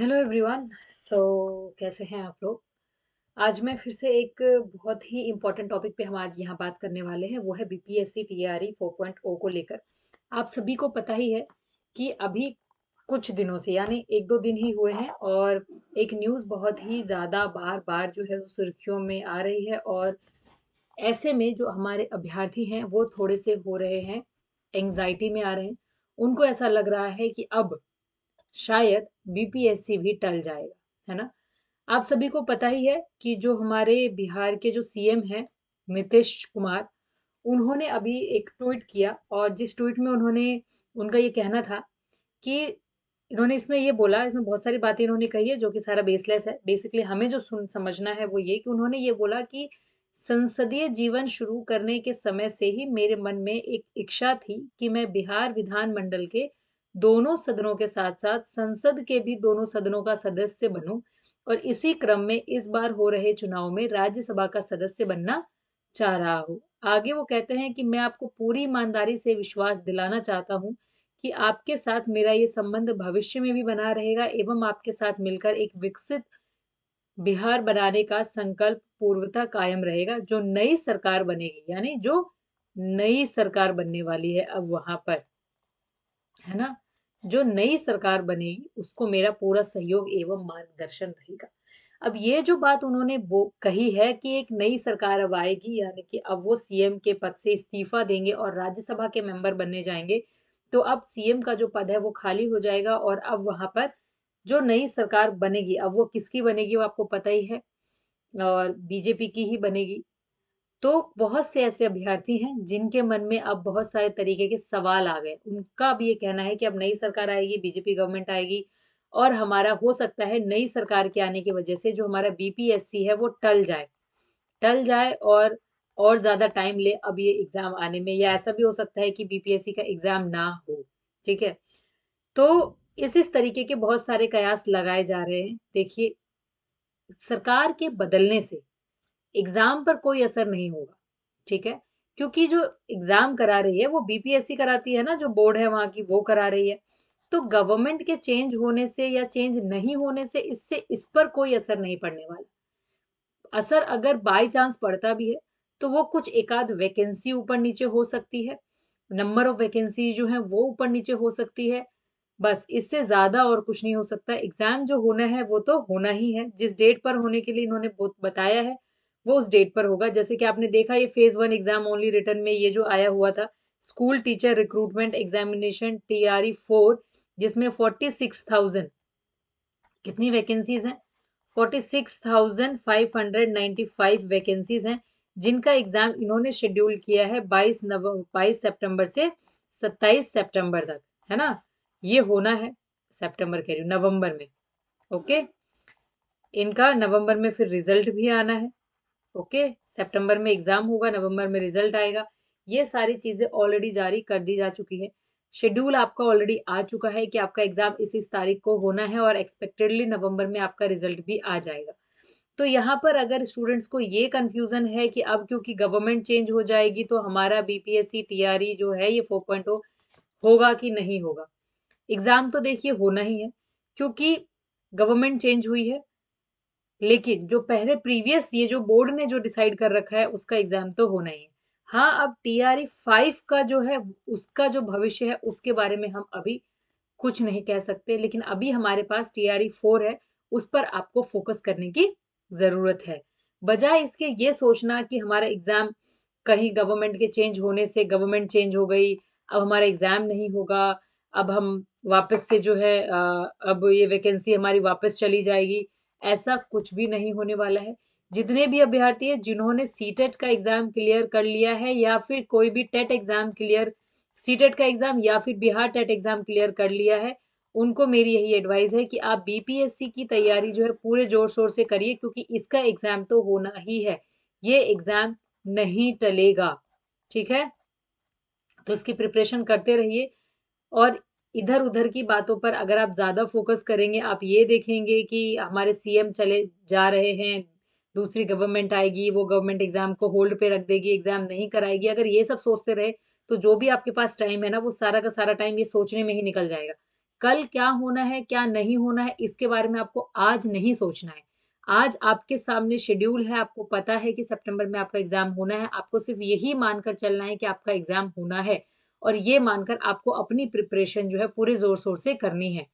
Hello everyone. सो कैसे हैं आप लोग। आज मैं फिर से एक बहुत ही इम्पोर्टेंट टॉपिक पे हम आज यहाँ बात करने वाले हैं। वो है बीपीएससी टीआरई 4.0 को लेकर। आप सभी को पता ही है कि अभी कुछ दिनों से यानी एक दो दिन ही हुए हैं और एक न्यूज़ बहुत ही ज़्यादा बार बार जो है वो सुर्खियों में आ रही है। और ऐसे में जो हमारे अभ्यर्थी हैं वो थोड़े से हो रहे हैं, एंग्जाइटी में आ रहे हैं। उनको ऐसा लग रहा है कि अब शायद बीपीएससी भी टल जाएगा, है ना। आप सभी को पता ही है कि जो हमारे बिहार के जो सीएम हैं, नीतीश कुमार, उन्होंने अभी एक ट्वीट किया। और जिस ट्वीट में उन्होंने, उनका ये कहना था कि इन्होंने इसमें ये बोला, इसमें बहुत सारी बातें इन्होंने कही है जो कि सारा बेसलेस है। बेसिकली हमें जो सुन समझना है वो ये कि उन्होंने ये बोला कि संसदीय जीवन शुरू करने के समय से ही मेरे मन में एक इच्छा थी कि मैं बिहार विधानमंडल के दोनों सदनों के साथ साथ संसद के भी दोनों सदनों का सदस्य बनूं, और इसी क्रम में इस बार हो रहे चुनाव में राज्यसभा का सदस्य बनना चाह रहा हूँ। आगे वो कहते हैं कि मैं आपको पूरी ईमानदारी से विश्वास दिलाना चाहता हूँ कि आपके साथ मेरा ये संबंध भविष्य में भी बना रहेगा एवं आपके साथ मिलकर एक विकसित बिहार बनाने का संकल्प पूर्वता कायम रहेगा। जो नई सरकार बनेगी, यानी जो नई सरकार बनने वाली है अब वहां पर, है ना, जो नई सरकार बनेगी उसको मेरा पूरा सहयोग एवं मार्गदर्शन रहेगा। अब ये जो बात उन्होंने वो कही है कि एक नई सरकार अब आएगी, यानी कि अब वो सीएम के पद से इस्तीफा देंगे और राज्यसभा के मेंबर बनने जाएंगे। तो अब सीएम का जो पद है वो खाली हो जाएगा और अब वहां पर जो नई सरकार बनेगी, अब वो किसकी बनेगी वो आपको पता ही है, और बीजेपी की ही बनेगी। तो बहुत से ऐसे अभ्यर्थी हैं जिनके मन में अब बहुत सारे तरीके के सवाल आ गए। उनका भी ये कहना है कि अब नई सरकार आएगी, बीजेपी गवर्नमेंट आएगी, और हमारा हो सकता है नई सरकार के आने की वजह से जो हमारा बीपीएससी है वो टल जाए और ज्यादा टाइम ले अब ये एग्जाम आने में, या ऐसा भी हो सकता है कि बीपीएससी का एग्जाम ना हो। ठीक है। तो इस तरीके के बहुत सारे कयास लगाए जा रहे हैं। देखिए, सरकार के बदलने से एग्जाम पर कोई असर नहीं होगा। ठीक है। क्योंकि जो एग्जाम करा रही है वो बीपीएससी कराती है ना, जो बोर्ड है वहां की वो करा रही है। तो गवर्नमेंट के चेंज होने से या चेंज नहीं होने से इससे इस पर कोई असर नहीं पड़ने वाला। असर अगर बाय चांस पड़ता भी है तो वो कुछ एकाध वैकेंसी ऊपर नीचे हो सकती है, नंबर ऑफ वैकेंसी जो है वो ऊपर नीचे हो सकती है। बस इससे ज्यादा और कुछ नहीं हो सकता। एग्जाम जो होना है वो तो होना ही है। जिस डेट पर होने के लिए इन्होंने बताया है वो उस डेट पर होगा। जैसे कि आपने देखा ये फेज 1 एग्जाम ओनली रिटर्न में ये जो आया हुआ था, school teacher recruitment examination TRE 4, जिसमें 46,000 कितनी वैकेंसीज हैं, 46,595 वैकेंसीज हैं, जिनका एग्जाम इन्होंने शेड्यूल किया है 22 सितंबर से 27 सितंबर तक, है ना। ये होना है, सितंबर कह रही हूँ, नवंबर में। ओके। इनका नवंबर में फिर रिजल्ट भी आना है। ओके। सितंबर में एग्जाम होगा, नवंबर में रिजल्ट आएगा। ये सारी चीजें ऑलरेडी जारी कर दी जा चुकी है। शेड्यूल आपका ऑलरेडी आ चुका है कि आपका एग्जाम इस तारीख को होना है और एक्सपेक्टेडली नवंबर में आपका रिजल्ट भी आ जाएगा। तो यहाँ पर अगर स्टूडेंट्स को ये कंफ्यूजन है कि अब क्योंकि गवर्नमेंट चेंज हो जाएगी तो हमारा बीपीएससी टीआरई जो है ये 4.0 होगा कि नहीं होगा, एग्जाम तो देखिए होना ही है क्योंकि गवर्नमेंट चेंज हुई है। लेकिन जो पहले प्रीवियस ये जो बोर्ड ने जो डिसाइड कर रखा है उसका एग्जाम तो होना ही है। हाँ, अब टीआरई 5 का जो है उसका जो भविष्य है उसके बारे में हम अभी कुछ नहीं कह सकते, लेकिन अभी हमारे पास टीआरई 4 है, उस पर आपको फोकस करने की जरूरत है। बजाय इसके ये सोचना कि हमारा एग्जाम कहीं गवर्नमेंट के चेंज होने से गवर्नमेंट चेंज हो गई, अब हमारा एग्जाम नहीं होगा, अब हम वापस से जो है अब ये वैकेंसी हमारी वापस चली जाएगी, ऐसा कुछ भी नहीं होने वाला है। जितने भी अभ्यर्थी है जिन्होंने सीटेट का एग्जाम क्लियर कर लिया है या फिर कोई भी टेट एग्जाम क्लियर, सीटेट का एग्जाम या फिर बिहार टेट एग्जाम क्लियर कर लिया है, उनको मेरी यही एडवाइस है कि आप बीपीएससी की तैयारी जो है पूरे जोर शोर से करिए, क्योंकि इसका एग्जाम तो होना ही है। ये एग्जाम नहीं टलेगा। ठीक है। तो इसकी प्रिपरेशन करते रहिए। और इधर उधर की बातों पर अगर आप ज्यादा फोकस करेंगे, आप ये देखेंगे कि हमारे सीएम चले जा रहे हैं, दूसरी गवर्नमेंट आएगी, वो गवर्नमेंट एग्जाम को होल्ड पे रख देगी, एग्जाम नहीं कराएगी, अगर ये सब सोचते रहे तो जो भी आपके पास टाइम है ना वो सारा का सारा टाइम ये सोचने में ही निकल जाएगा कल क्या होना है, क्या नहीं होना है, इसके बारे में आपको आज नहीं सोचना है। आज आपके सामने शेड्यूल है, आपको पता है कि सितंबर में आपका एग्ज़ाम होना है, आपको सिर्फ़ यही मानकर चलना है कि आपका एग्ज़ाम होना है और ये मानकर आपको अपनी प्रिपरेशन जो है पूरे ज़ोर-शोर से करनी है।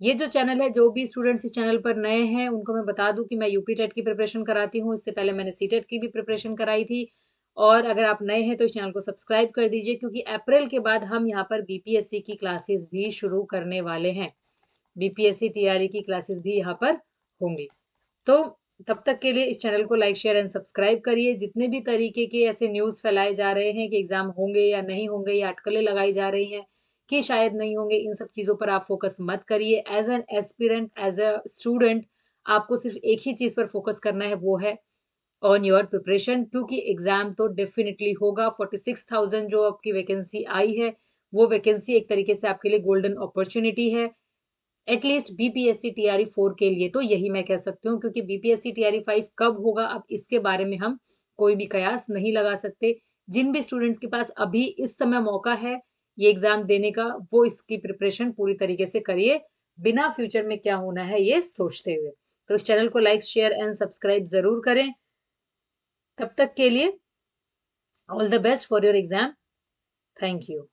ये जो चैनल है, जो भी स्टूडेंट्स इस चैनल पर नए हैं, उनको मैं बता दूँ कि मैं यूपी टेट की प्रिपरेशन कराती हूँ, इससे पहले मैंने सीटेट की भी प्रिपरेशन कराई थी और अगर आप नए हैं, तो इस चैनल को सब्सक्राइब कर दीजिए क्योंकि अप्रैल के बाद हम यहाँ पर बीपीएससी की क्लासेस भी शुरू करने वाले हैं। बीपीएससी टीआरई की क्लासेस भी यहाँ पर होंगी। तो तब तक के लिए इस चैनल को लाइक, शेयर एंड सब्सक्राइब करिए। जितने भी तरीके के ऐसे न्यूज़ फैलाए जा रहे हैं कि एग्ज़ाम होंगे या नहीं होंगे या अटकलें लगाई जा रही हैं कि शायद नहीं होंगे, इन सब चीज़ों पर आप फ़ोकस मत करिए। As an aspirant, as a student आपको सिर्फ़ एक ही चीज़ पर फ़ोकस करना है, वो है ऑन योर प्रिपरेशन क्योंकि एग्ज़ाम तो डेफ़िनिटली होगा। 46,000 जो आपकी वैकेंसी आई है, वो वैकेंसी एक तरीके से आपके लिए गोल्डन अपॉर्च्युनिटी है। एटलीस्ट बीपीएससी टीआरई 4 के लिए तो यही मैं कह सकती हूँ क्योंकि बीपीएससी टीआरई 5 कब होगा अब इसके बारे में हम कोई भी कयास नहीं लगा सकते। जिन भी स्टूडेंट्स के पास अभी इस समय मौका है ये एग्ज़ाम देने का, वो इसकी प्रिपरेशन पूरी तरीके से करिए, बिना फ्यूचर में क्या होना है ये सोचते हुए। तो इस चैनल को लाइक, शेयर एंड सब्सक्राइब ज़रूर करें। तब तक के लिए all the best for your exam. Thank you.